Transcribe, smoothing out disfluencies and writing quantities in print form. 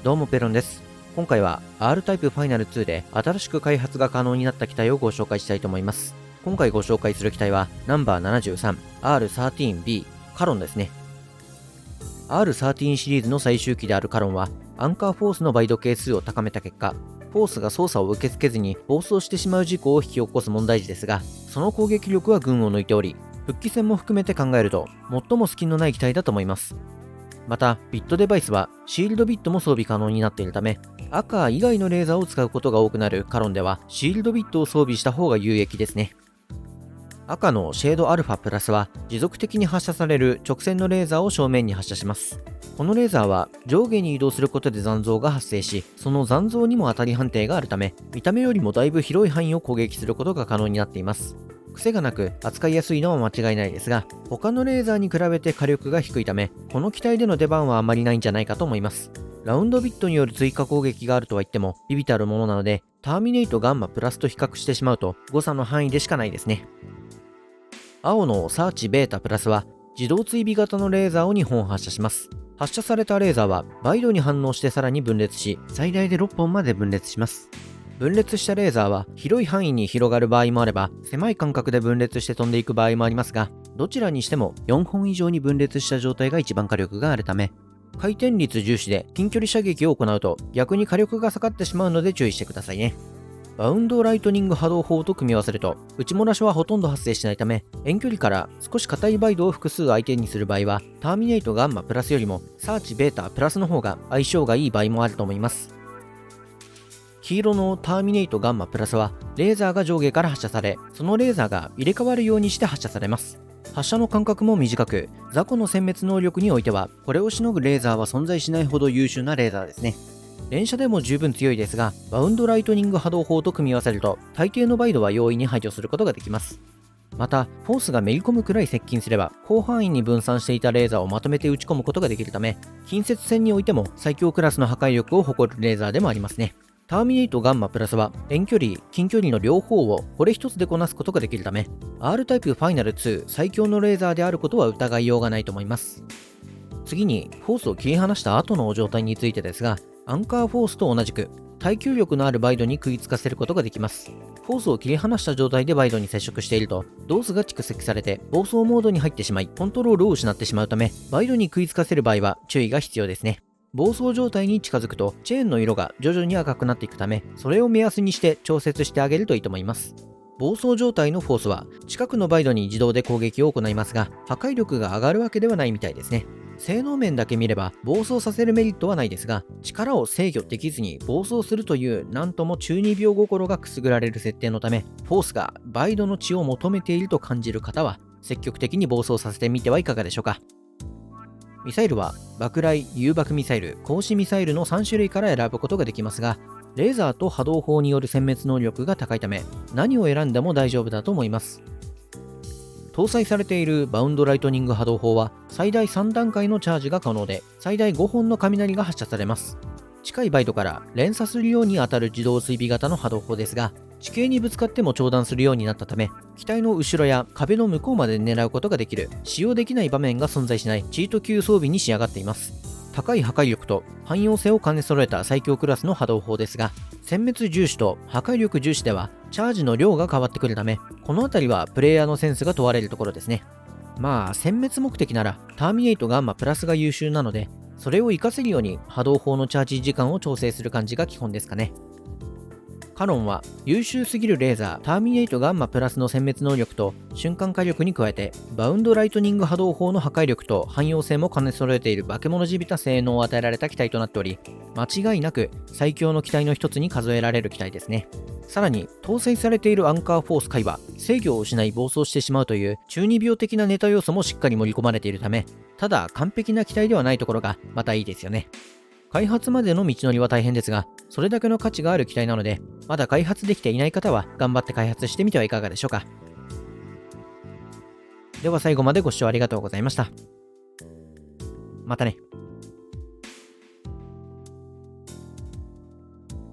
どうもペロンです。今回は R タイプファイナル2で新しく開発が可能になった機体をご紹介したいと思います。今回ご紹介する機体はナンバー 73R13B カロンですね。R13 シリーズの最終機であるカロンはアンカーフォースの倍度係数を高めた結果、フォースが操作を受け付けずに暴走してしまう事故を引き起こす問題児ですが、その攻撃力は群を抜いており、復帰戦も含めて考えると最も隙のない機体だと思います。また、ビットデバイスはシールドビットも装備可能になっているため、赤以外のレーザーを使うことが多くなるカロンでは、シールドビットを装備した方が有益ですね。赤のシェードアルファプラスは、持続的に発射される直線のレーザーを正面に発射します。このレーザーは上下に移動することで残像が発生し、その残像にも当たり判定があるため、見た目よりもだいぶ広い範囲を攻撃することが可能になっています。癖がなく扱いやすいのは間違いないですが、他のレーザーに比べて火力が低いため、この機体での出番はあまりないんじゃないかと思います。ラウンドビットによる追加攻撃があるとは言っても微々たるものなので、ターミネイトガンマプラスと比較してしまうと誤差の範囲でしかないですね。青のサーチベータプラスは自動追尾型のレーザーを2本発射します。発射されたレーザーは倍度に反応してさらに分裂し、最大で6本まで分裂します。分裂したレーザーは広い範囲に広がる場合もあれば、狭い間隔で分裂して飛んでいく場合もありますが、どちらにしても4本以上に分裂した状態が一番火力があるため、回転率重視で近距離射撃を行うと逆に火力が下がってしまうので注意してくださいね。バウンドライトニング波動砲と組み合わせると、内漏らしはほとんど発生しないため、遠距離から少し硬いバイドを複数相手にする場合は、ターミネイトガンマプラスよりもサーチベータプラスの方が相性がいい場合もあると思います。黄色のターミネイトガンマプラスはレーザーが上下から発射され、そのレーザーが入れ替わるようにして発射されます。発射の間隔も短く、雑魚の殲滅能力においてはこれをしのぐレーザーは存在しないほど優秀なレーザーですね。連射でも十分強いですが、バウンドライトニング波動砲と組み合わせると大抵のバイドは容易に排除することができます。また、フォースがめり込むくらい接近すれば、広範囲に分散していたレーザーをまとめて撃ち込むことができるため、近接戦においても最強クラスの破壊力を誇るレーザーでもありますね。ターミネイトガンマプラスは遠距離、近距離の両方をこれ一つでこなすことができるため、R タイプファイナル2最強のレーザーであることは疑いようがないと思います。次に、フォースを切り離した後の状態についてですが、アンカーフォースと同じく耐久力のあるバイドに食いつかせることができます。フォースを切り離した状態でバイドに接触していると、ドースが蓄積されて暴走モードに入ってしまい、コントロールを失ってしまうため、バイドに食いつかせる場合は注意が必要ですね。暴走状態に近づくとチェーンの色が徐々に赤くなっていくため、それを目安にして調節してあげるといいと思います。暴走状態のフォースは近くのバイドに自動で攻撃を行いますが、破壊力が上がるわけではないみたいですね。性能面だけ見れば暴走させるメリットはないですが、力を制御できずに暴走するというなんとも中二病心がくすぐられる設定のため、フォースがバイドの血を求めていると感じる方は積極的に暴走させてみてはいかがでしょうか。ミサイルは爆雷、誘爆ミサイル、光子ミサイルの3種類から選ぶことができますが、レーザーと波動砲による殲滅能力が高いため、何を選んでも大丈夫だと思います。搭載されているバウンドライトニング波動砲は最大3段階のチャージが可能で、最大5本の雷が発射されます。近いバイドから連鎖するように当たる自動追尾型の波動砲ですが、地形にぶつかっても長弾するようになったため、機体の後ろや壁の向こうまで狙うことができる、使用できない場面が存在しないチート級装備に仕上がっています。高い破壊力と汎用性を兼ね揃えた最強クラスの波動砲ですが、殲滅重視と破壊力重視ではチャージの量が変わってくるため、この辺りはプレイヤーのセンスが問われるところですね。まあ、殲滅目的ならターミネイトガンマプラスが優秀なので、それを活かせるように波動砲のチャージ時間を調整する感じが基本ですかね。カロンは優秀すぎるレーザーターミネイトガンマプラスの殲滅能力と瞬間火力に加えて、バウンドライトニング波動砲の破壊力と汎用性も兼ね揃えている化け物じびた性能を与えられた機体となっており、間違いなく最強の機体の一つに数えられる機体ですね。さらに搭載されているアンカーフォース回は制御を失い暴走してしまうという中二病的なネタ要素もしっかり盛り込まれているため、ただ完璧な機体ではないところがまたいいですよね。開発までの道のりは大変ですが、それだけの価値がある機体なので、まだ開発できていない方は頑張って開発してみてはいかがでしょうか。では最後までご視聴ありがとうございました。またね。